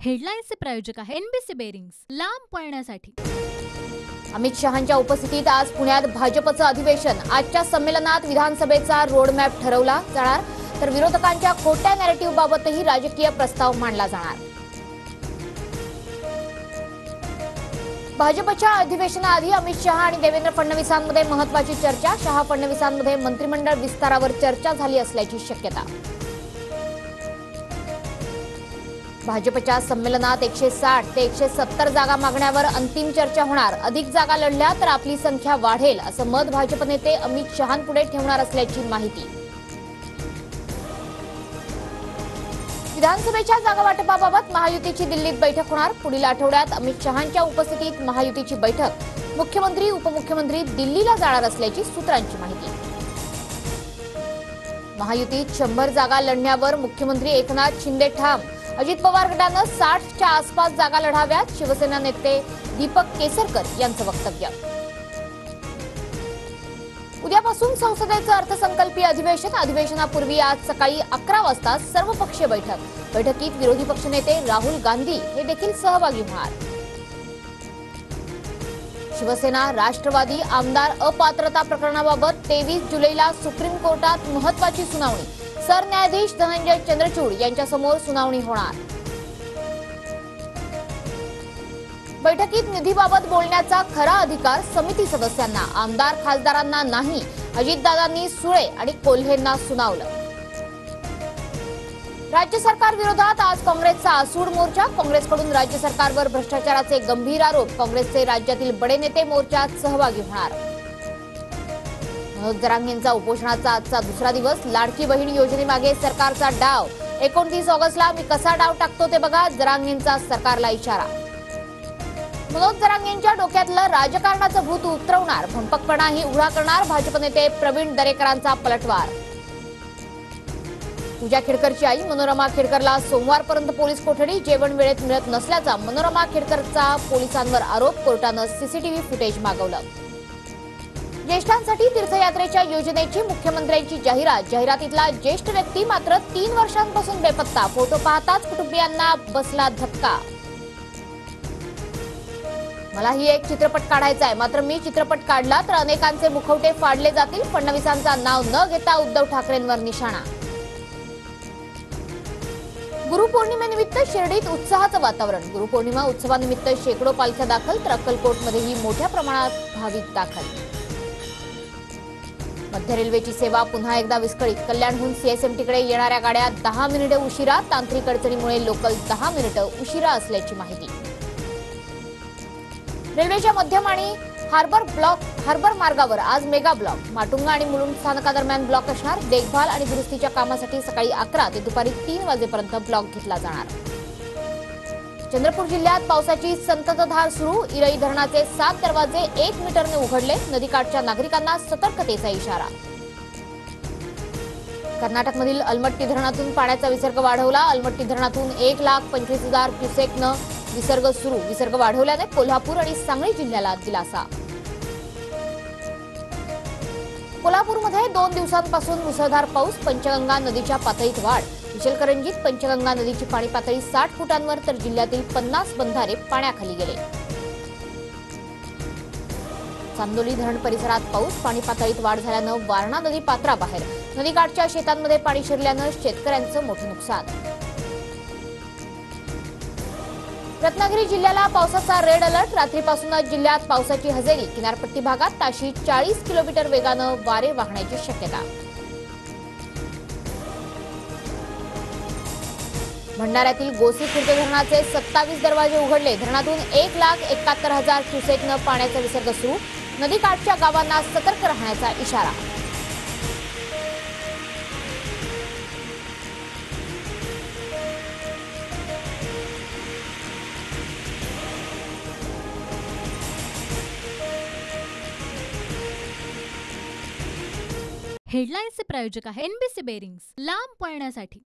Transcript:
हेडलाईन्सचे प्रायोजक आहे NBC bearings, लांब पळण्यासाठी। अमित शहांच्या उपस्थितीत आज पुण्यात भाजपचं अधिवेशन। आजच्या संमेलनात विधानसभेचा रोडमॅप ठरवला जाणार, तर विरोधकांच्या खोट्या नॅरेटिव्ह बाबतही राजकीय प्रस्ताव मांडला जाणार। भाजपच्या अधिवेशनाआधी अमित शहा आणि देवेंद्र फडणवीसांमध्ये महत्त्वाची चर्चा। शहा फडणवीसांमध्ये मंत्रिमंडळ विस्तारावर चर्चा झाली असल्याची शक्यता। भाजपच्या संमेलनात 160 ते 170 जागा मागण्यावर अंतिम चर्चा होणार। अधिक जागा लढल्या तर आपली संख्या वाढेल असं मत भाजप नेते अमित शहांपुढे ठेवणार असल्याची माहिती। विधानसभेच्या जागा वाटपाबाबत महायुतीची दिल्लीत बैठक होणार। पुढील आठवड्यात अमित शहांच्या उपस्थितीत महायुतीची बैठक। मुख्यमंत्री उपमुख्यमंत्री दिल्लीला जाणार असल्याची सूत्रांची माहिती। महायुतीत 100 जागा लढण्यावर मुख्यमंत्री एकनाथ शिंदे ठाम। अजित पवार गटानं 60च्या आसपास जागा लढाव्यात, शिवसेना नेते दीपक केसरकर यांचं वक्तव्य। उद्यापासून संसदेचं अर्थसंकल्पीय अधिवेशन। अधिवेशनापूर्वी आज सकाळी 11 वाजता सर्वपक्षीय बैठक। बैठकीत विरोधी पक्षनेते राहुल गांधी हे देखील सहभागी होणार। शिवसेना राष्ट्रवादी आमदार अपात्रता प्रकरणाबाबत 23 जुलैला सुप्रीम कोर्टात महत्त्वाची सुनावणी। सरन्यायाधीश धनंजय चंद्रचूड यांच्यासमोर सुनावणी होणार। बैठकीत निधीबाबत बोलण्याचा खरा अधिकार समिती सदस्यांना, आमदार खासदारांना नाही। अजितदादांनी सुळे आणि कोल्हेंना सुनावलं। राज्य सरकार विरोधात आज काँग्रेसचा आसूड मोर्चा। काँग्रेसकडून राज्य सरकारवर भ्रष्टाचाराचे गंभीर आरोप। काँग्रेसचे राज्यातील बडे नेते मोर्चात सहभागी होणार। मनोज जरांगेंचा उपोषणाचा आजचा दुसरा दिवस। लाडकी बहीण योजनेमागे सरकारचा डाव। 29 ऑगस्टला मी कसा डाव टाकतो ते बघा, जरांगेंचा सरकारला इशारा। मनोज जरांगेंच्या डोक्यातलं राजकारणाचं भूत उतरवणार, भंपकपणाही उघडा करणार। भाजप नेते प्रवीण दरेकरांचा पलटवार। पूजा खेडकरची आई मनोरमा खेडकरला सोमवारपर्यंत पोलीस कोठडी। जेवण वेळेत मिळत नसल्याचा मनोरमा खेडकरचा पोलिसांवर आरोप। कोर्टानं सीसीटीव्ही फुटेज मागवलं। ज्येष्ठांसाठी तीर्थयात्रेच्या योजनेची मुख्यमंत्र्यांची जाहिरात। जाहिरातीतला ज्येष्ठ व्यक्ती मात्र 3 वर्षांपासून बेपत्ता। फोटो पाहताच कुटुंबियांना बसला धक्का। मलाही एक चित्रपट काढायचा आहे, मात्र मी चित्रपट काढला तर अनेकांचे मुखवटे फाडले जातील। फडणवीसांचा नाव न घेता उद्धव ठाकरेंवर निशाणा। गुरुपौर्णिमेनिमित्त शिर्डीत उत्साहाचं वातावरण। गुरुपौर्णिमा उत्सवानिमित्त शेकडो पालख्या दाखल, तर अक्कलकोटमध्येही मोठ्या प्रमाणात भाविक दाखल। मध्य रेल्वेची सेवा पुन्हा एकदा विस्कळीत। कल्याणहून सीएसएमटीकडे येणाऱ्या गाड्या 10 मिनिटे उशिरा। तांत्रिक अडचणीमुळे लोकल 10 मिनिटं उशिरा असल्याची माहिती। रेल्वेच्या मध्यम आणि हार्बर मार्गावर आज मेगा ब्लॉक। माटुंगा आणि मुलुंड स्थानकादरम्यान ब्लॉक असणार। देखभाल आणि दुरुस्तीच्या कामासाठी सकाळी 11 ते दुपारी 3 वाजेपर्यंत ब्लॉक घेतला जाणार। चंद्रपूर जिल्ह्यात पावसाची संततधार सुरू। इरई धरणाचे 7 दरवाजे 1 मीटरने उघडले। नदीकाठच्या नागरिकांना सतर्कतेचा इशारा। कर्नाटकमधील अलमट्टी धरणातून पाण्याचा विसर्ग वाढवला। अलमट्टी धरणातून 1,25,000 क्युसेकनं विसर्ग सुरू। विसर्ग वाढवल्याने कोल्हापूर आणि सांगली जिल्ह्याला दिलासा। कोल्हापूरमध्ये 2 दिवसांपासून मुसळधार पाऊस। पंचगंगा नदीच्या पातळीत वाढ। इचलकरंजीत पंचगंगा नदीची पाणी पातळी 60 फुटांवर, तर जिल्ह्यातील 50 बंधारे पाण्याखाली गेले। चांदोली धरण परिसरात पाऊस। पाणी पातळीत वाढ झाल्यानं वारणा नदी पात्राबाहेर। नदीकाठच्या शेतांमध्ये पाणी शिरल्यानं शेतकऱ्यांचं मोठं नुकसान। रत्नागिरी जिल्ह्याला पावसाचा रेड अलर्ट। रात्रीपासूनच जिल्ह्यात पावसाची हजेरी। किनारपट्टी भागात ताशी 40 किलोमीटर वेगानं वारे वाहण्याची शक्यता। भंडाऱ्यातील गोसी खुर्द धरणाचे 27 दरवाजे उघडले। धरणातून 1,71,000 क्युसेकनं पाण्याचा विसर्ग सुरू। नदीकाठच्या गावांना सतर्क राहण्याचा इशारा। हेडलाईन्सचे प्रायोजक आहे एनबीसी बेरिंग्स, लांब पळण्यासाठी।